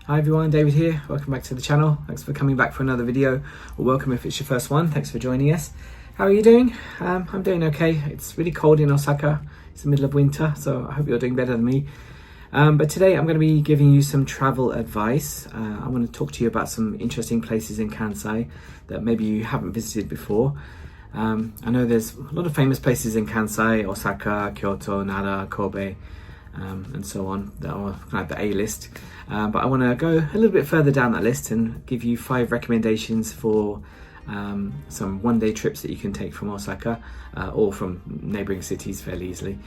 Hi everyone, David here. Welcome back to the channel. Thanks for coming back for another video, or welcome if it's your first one. Thanks for joining us. How are you doing? I'm doing okay. It's really cold in Osaka. It's the middle of winter, so I hope you're doing better than me. But today I'm going to be giving you some travel advice. I want to talk to you about some interesting places in Kansai that maybe you haven't visited before. I know there's a lot of famous places in Kansai: Osaka, Kyoto, Nara, Kobe, and so on, that are kind of the A list. But I want to go a little bit further down that list and give you 5 recommendations for some one-day trips that you can take from Osaka or from neighbouring cities fairly easily.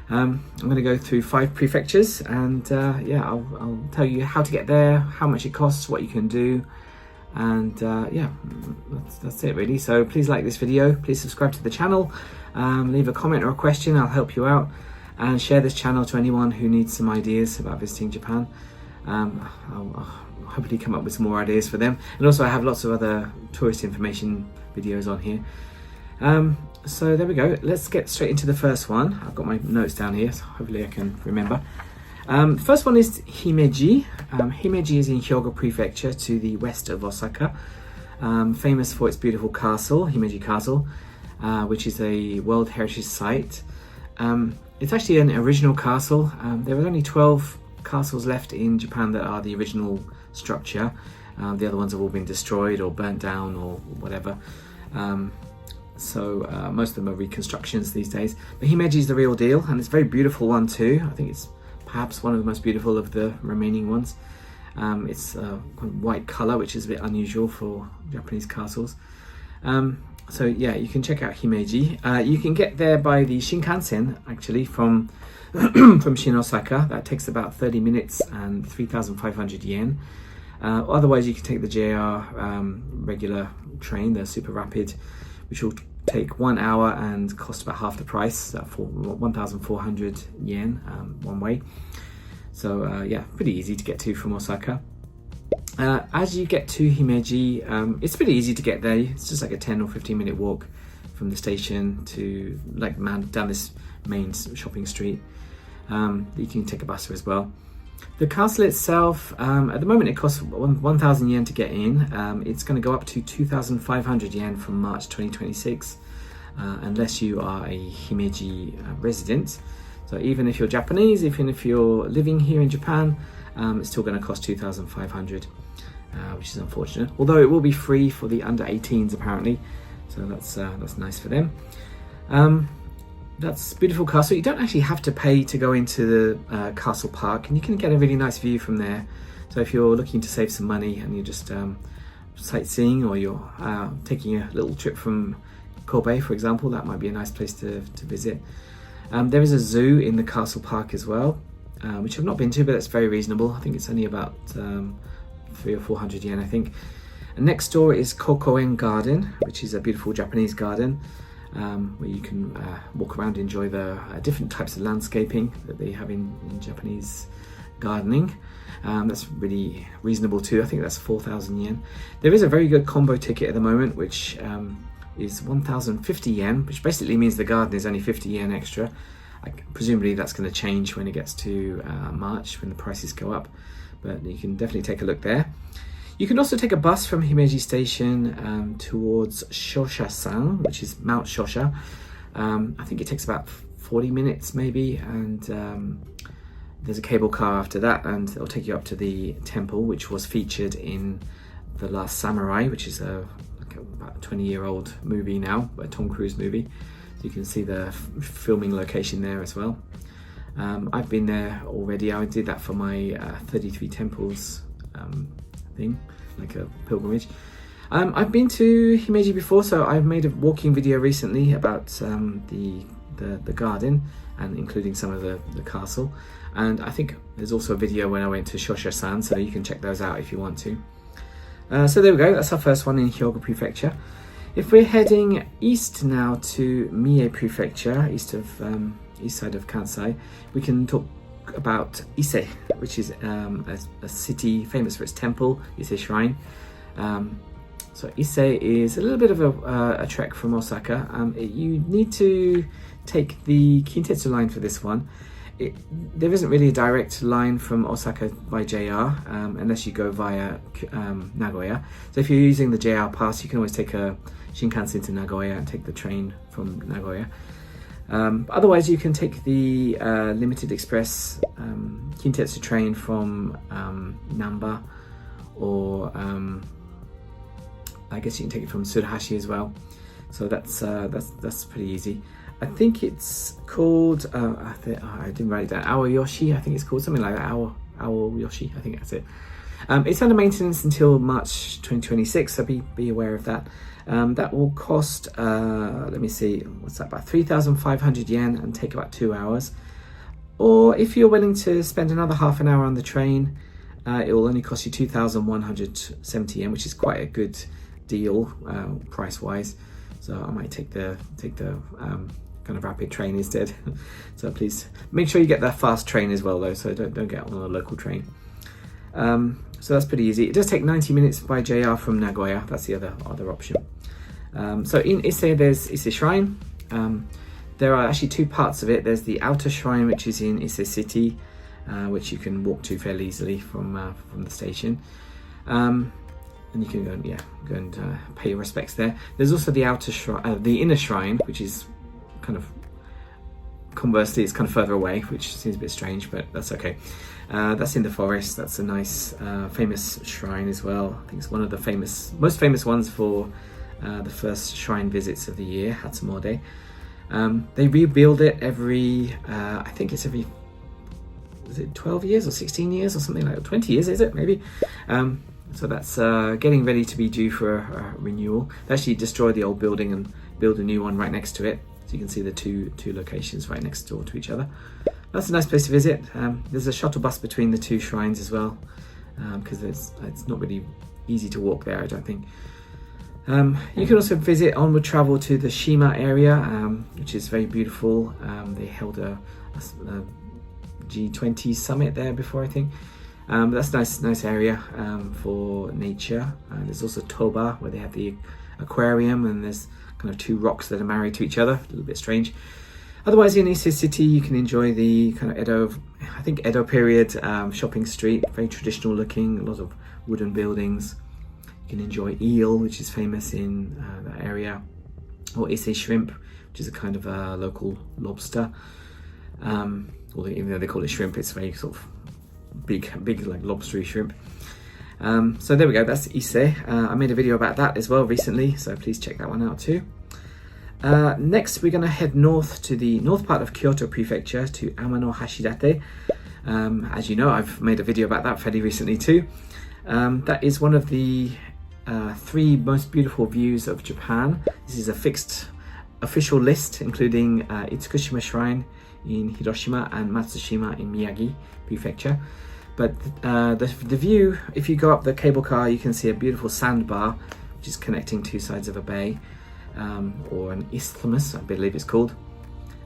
I'm going to go through 5 prefectures, and yeah, I'll tell you how to get there, how much it costs, what you can do, and yeah, that's it really. So please like this video, please subscribe to the channel, leave a comment or a question, I'll help you out, and share this channel to anyone who needs some ideas about visiting Japan. I'll hopefully come up with some more ideas for them, and also I have lots of other tourist information videos on here. So there we go, let's get straight into the first one. I've got my notes down here, so hopefully I can remember. First one is Himeji. Himeji is in Hyogo Prefecture to the west of Osaka, famous for its beautiful castle, Himeji Castle, which is a World Heritage Site. It's actually an original castle. There are only 12 castles left in Japan that are the original structure. The other ones have all been destroyed or burnt down or whatever. So most of them are reconstructions these days. But Himeji is the real deal, and it's a very beautiful one too. I think it's perhaps one of the most beautiful of the remaining ones. It's white colour, which is a bit unusual for Japanese castles. So yeah, you can check out Himeji. You can get there by the Shinkansen, actually, from from Osaka. That takes about 30 minutes and 3,500 yen. Otherwise, you can take the JR regular train, the super rapid, which will take 1 hour and cost about half the price, for 1,400 yen one way. So yeah, pretty easy to get to from Osaka. As you get to Himeji, it's pretty easy to get there. It's just like a 10 or 15 minute walk from the station to down this main shopping street. You can take a bus as well. The castle itself, at the moment it costs 1,000 yen to get in. It's going to go up to 2,500 yen from March 2026, unless you are a Himeji resident. So even if you're Japanese, even if you're living here in Japan, it's still going to cost 2,500, which is unfortunate. Although it will be free for the under 18s apparently, so that's nice for them. That's a beautiful castle. You don't actually have to pay to go into the castle park, and you can get a really nice view from there. So if you're looking to save some money and you're just sightseeing, or you're taking a little trip from Kobe, for example, that might be a nice place to visit. There is a zoo in the castle park as well, which I've not been to, but it's very reasonable. I think it's only about 300 or 400 yen, I think. And next door is Kokoen Garden, which is a beautiful Japanese garden, where you can walk around, enjoy the different types of landscaping that they have in Japanese gardening. That's really reasonable too. I think that's 4,000 yen. There is a very good combo ticket at the moment, which is 1,050 yen, which basically means the garden is only 50 yen extra. Presumably that's going to change when it gets to March, when the prices go up, but you can definitely take a look there. You can also take a bus from Himeji Station towards Shosha-san, which is Mount Shosha. I think it takes about 40 minutes maybe, and there's a cable car after that, and it'll take you up to the temple, which was featured in The Last Samurai, which is about a 20-year-old movie now, a Tom Cruise movie. So you can see the filming location there as well. I've been there already. I did that for my 33 temples thing, like a pilgrimage. I've been to Himeji before, so I've made a walking video recently about the garden, and including some of the castle. And I think there's also a video when I went to Shosha-san, so you can check those out if you want to. So there we go, that's our first one in Hyogo Prefecture. If we're heading east now to Mie Prefecture, east side of Kansai, we can talk about Ise, which is a city famous for its temple, Ise Shrine. So Ise is a little bit of a trek from Osaka. You need to take the Kintetsu line for this one. there isn't really a direct line from Osaka by JR unless you go via Nagoya. So if you're using the JR pass, you can always take a Shinkansen to Nagoya and take the train from Nagoya. Otherwise, you can take the limited express Kintetsu train from Namba, or I guess you can take it from Tsuruhashi as well. So that's pretty easy. I think it's called, I didn't write it down, Aoyoshi, I think it's called something like that, Aoyoshi, I think that's it. It's under maintenance until March 2026, so be aware of that. That will cost, let me see, what's that, about 3,500 yen and take about 2 hours. Or if you're willing to spend another half an hour on the train, it will only cost you 2,170 yen, which is quite a good deal price-wise. So I might take the kind of rapid train instead. So please make sure you get that fast train as well, though. So don't get on a local train. So that's pretty easy. It does take 90 minutes by JR from Nagoya. That's the other option. So in Ise, there's Ise Shrine. There are actually two parts of it. There's the outer shrine, which is in Ise City, which you can walk to fairly easily from the station. And you can go and pay your respects there. There's also the outer shrine, the inner shrine, which is kind of conversely, it's kind of further away, which seems a bit strange, but that's okay. That's in the forest. That's a nice, famous shrine as well. I think it's one of the most famous ones for the first shrine visits of the year, Hatsumode. They rebuild it every, I think it's every, is it 12 years or 16 years or something like that? 20 years, is it? Maybe. So that's getting ready to be due for a renewal. They actually destroy the old building and build a new one right next to it. So you can see the two locations right next door to each other. That's a nice place to visit. There's a shuttle bus between the two shrines as well, because it's not really easy to walk there, I don't think. You can also visit onward travel to the Shima area, which is very beautiful. They held a G20 summit there before, I think. That's a nice area for nature. There's also Toba, where they have the aquarium, and there's kind of two rocks that are married to each other. A little bit strange. Otherwise, in Ise City, you can enjoy the kind of Edo period shopping street. Very traditional looking, a lot of wooden buildings. You can enjoy eel, which is famous in that area, or Ise shrimp, which is a kind of a local lobster. Although even though they call it shrimp, it's very sort of big like lobstery shrimp. So there we go, that's Ise. I made a video about that as well recently, so please check that one out too. Next, we're going to head north to the north part of Kyoto Prefecture, to Amano Hashidate. As you know, I've made a video about that fairly recently too. That is one of the 3 most beautiful views of Japan. This is a fixed official list, including Itsukushima Shrine in Hiroshima and Matsushima in Miyagi Prefecture. But the view, if you go up the cable car, you can see a beautiful sandbar, which is connecting two sides of a bay, or an isthmus, I believe it's called.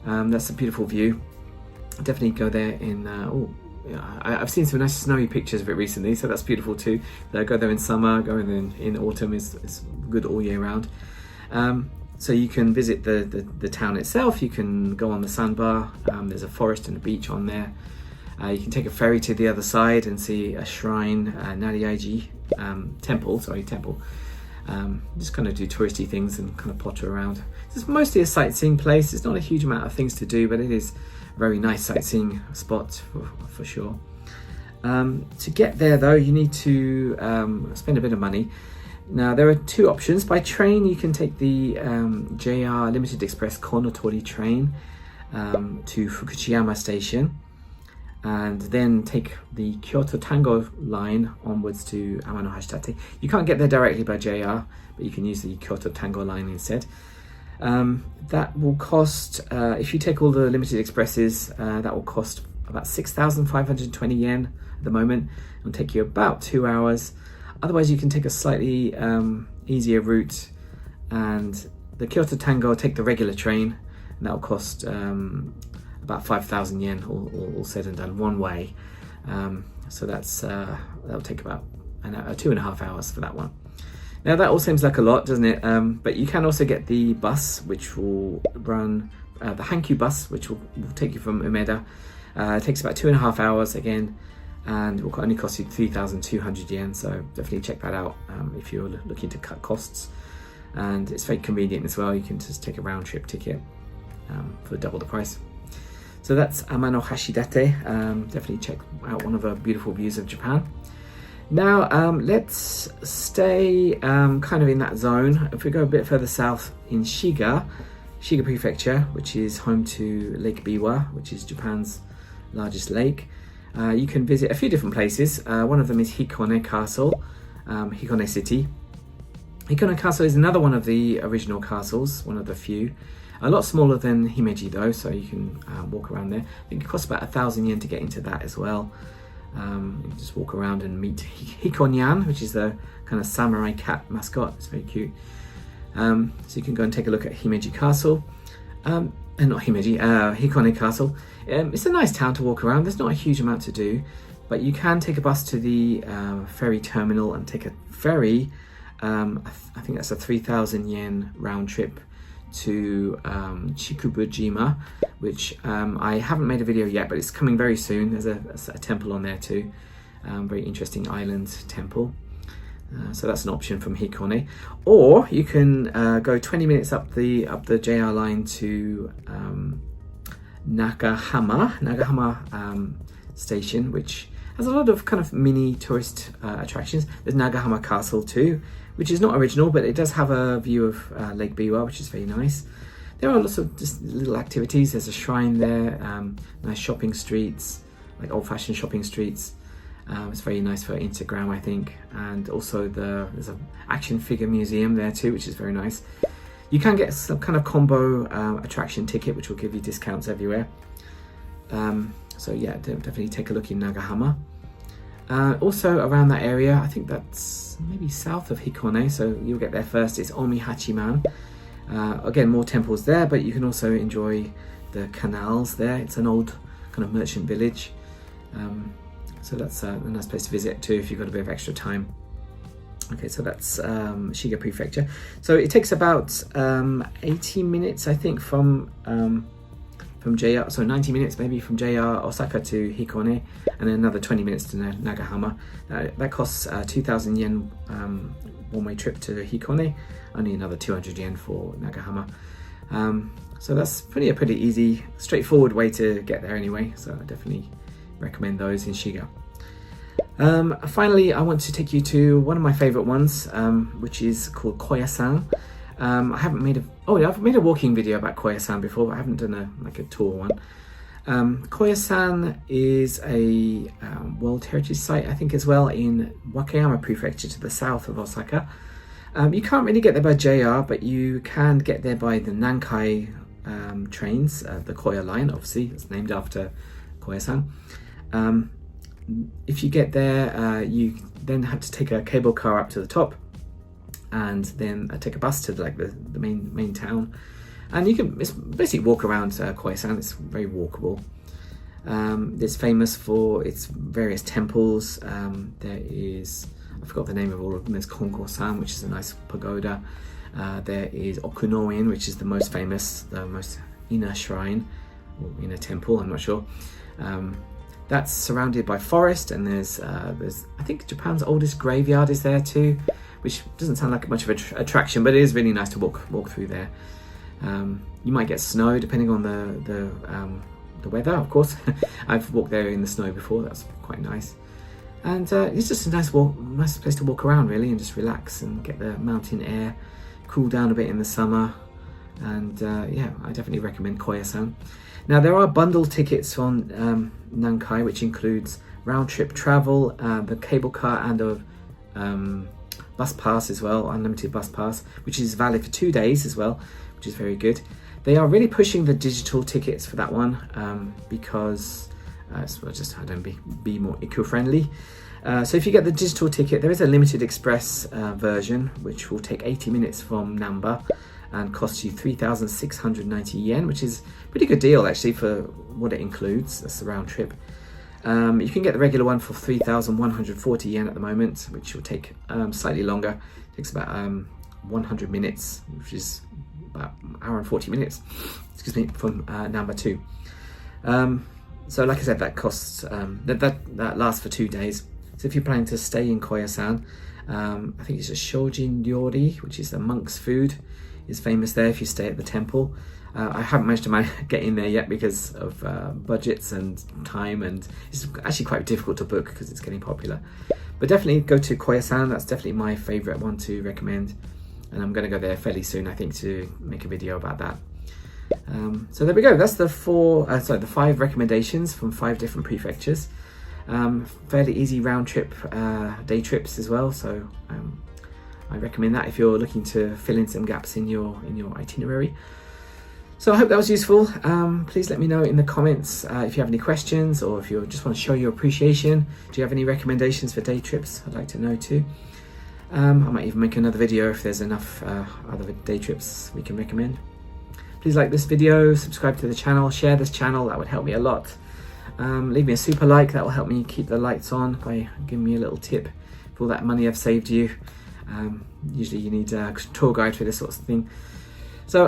That's a beautiful view. Definitely go there in, I've seen some nice snowy pictures of it recently, so that's beautiful too. Go there in summer, go in autumn is good all year round. So you can visit the town itself, you can go on the sandbar, there's a forest and a beach on there. You can take a ferry to the other side and see a shrine, Nariaiji temple. Just kind of do touristy things and kind of potter around. It's mostly a sightseeing place. It's not a huge amount of things to do, but it is a very nice sightseeing spot for sure. To get there though, you need to spend a bit of money. Now there are 2 options. By train, you can take the JR Limited Express Konotori train to Fukuchiyama Station, and then take the Kyoto Tango line onwards to Amano Hashidate. You can't get there directly by JR, but you can use the Kyoto Tango line instead. That will cost, if you take all the limited expresses, that will cost about 6,520 yen at the moment. It will take you about 2 hours. Otherwise, you can take a slightly easier route, and the Kyoto Tango, take the regular train, and that will cost about 5,000 yen, all said and done, one way. So that'll take about 2.5 hours for that one. Now that all seems like a lot, doesn't it? But you can also get the bus, which will run, the Hankyu bus, which will take you from Umeda It takes about 2.5 hours again, and it will only cost you 3,200 yen. So definitely check that out if you're looking to cut costs. And it's very convenient as well. You can just take a round trip ticket for double the price. So that's Amano Hashidate. Definitely check out one of the beautiful views of Japan. Now let's stay kind of in that zone. If we go a bit further south in Shiga Prefecture, which is home to Lake Biwa, which is Japan's largest lake, you can visit a few different places. One of them is Hikone Castle, Hikone City. Hikone Castle is another one of the original castles, one of the few. A lot smaller than Himeji though, so you can walk around there. I think it costs about 1,000 yen to get into that as well. You can just walk around and meet Hikonyan, which is the kind of samurai cat mascot. It's very cute. So you can go and take a look at Himeji Castle. Not Himeji, Hikone Castle. It's a nice town to walk around. There's not a huge amount to do, but you can take a bus to the ferry terminal and take a ferry. I think that's a 3,000 yen round trip to Chikubujima, which I haven't made a video yet, but it's coming very soon. There's a temple on there too, very interesting island temple. So that's an option from Hikone. Or you can go 20 minutes up the JR line to Nagahama station, which has a lot of kind of mini tourist attractions. There's Nagahama Castle too, which is not original, but it does have a view of Lake Biwa, which is very nice. There are lots of just little activities. There's a shrine there, nice shopping streets, like old-fashioned shopping streets. It's very nice for Instagram, I think. And also there's an action figure museum there too, which is very nice. You can get some kind of combo attraction ticket, which will give you discounts everywhere. So yeah, definitely take a look in Nagahama. Also around that area, I think that's maybe south of Hikone, so you'll get there first. It's Omi Hachiman. Again, more temples there, but you can also enjoy the canals there. It's an old kind of merchant village. So that's a nice place to visit too if you've got a bit of extra time. Okay, so that's Shiga Prefecture. So it takes about 80 minutes, I think, from JR, so 90 minutes maybe from JR Osaka to Hikone, and then another 20 minutes to Nagahama. That costs 2,000 yen one-way trip to Hikone, only another 200 yen for Nagahama. So that's a pretty easy, straightforward way to get there anyway, so I definitely recommend those in Shiga. Finally, I want to take you to one of my favorite ones, which is called Koyasan. I've made a walking video about Koyasan before, but I haven't done a tour one. Koyasan is a World Heritage Site, I think, as well, in Wakayama Prefecture to the south of Osaka. You can't really get there by JR, but you can get there by the Nankai trains, the Koya line, obviously, it's named after Koyasan. If you get there, you then have to take a cable car up to the top, and then take a bus to like the main town, and you can basically walk around Koyasan. It's very walkable. It's famous for its various temples. There is, I forgot the name of all of them. There's Kongo-san, which is a nice pagoda. There is Okunoin, which is the most famous, the most inner shrine, or inner temple, I'm not sure. That's surrounded by forest, and there's I think Japan's oldest graveyard is there too, which doesn't sound like much of an attraction, but it is really nice to walk through there. You might get snow depending on the weather, of course. I've walked there in the snow before. That's quite nice, and it's just a nice place to walk around really, and just relax and get the mountain air, cool down a bit in the summer, and yeah, I definitely recommend Koyasan. Now there are bundle tickets on Nankai, which includes round-trip travel, the cable car, and a bus pass as well, unlimited bus pass, which is valid for 2 days as well, which is very good. They are really pushing the digital tickets for that one because just I don't be more eco-friendly. So if you get the digital ticket, there is a limited express version, which will take 80 minutes from Namba and cost you 3,690 yen, which is a pretty good deal actually for what it includes. That's the round trip. You can get the regular one for 3,140 yen at the moment, which will take slightly longer. It takes about 100 minutes, which is about an hour and 40 minutes, excuse me, from Namba 2. So like I said, that costs that lasts for 2 days. So if you're planning to stay in Koyasan, I think it's a Shojin Ryori, which is the monk's food, is famous there if you stay at the temple. I haven't managed to get in there yet because of budgets and time, and it's actually quite difficult to book because it's getting popular. But definitely go to Koyasan. That's definitely my favorite one to recommend, and I'm going to go there fairly soon, I think, to make a video about that. So there we go. That's the 5 recommendations from 5 different prefectures. Fairly easy round trip, day trips as well. So I recommend that if you're looking to fill in some gaps in your itinerary. So I hope that was useful. Please let me know in the comments if you have any questions, or if you just want to show your appreciation. Do you have any recommendations for day trips? I'd like to know too. I might even make another video if there's enough other day trips we can recommend. Please like this video, subscribe to the channel, share this channel, that would help me a lot. Leave me a super like, that will help me keep the lights on by giving me a little tip for all that money I've saved you. Usually you need a tour guide for this sort of thing. So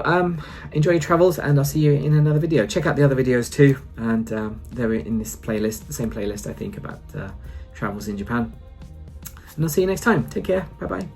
enjoy your travels, and I'll see you in another video. Check out the other videos too, and they're in this playlist, the same playlist I think, about travels in Japan. And I'll see you next time. Take care, bye bye.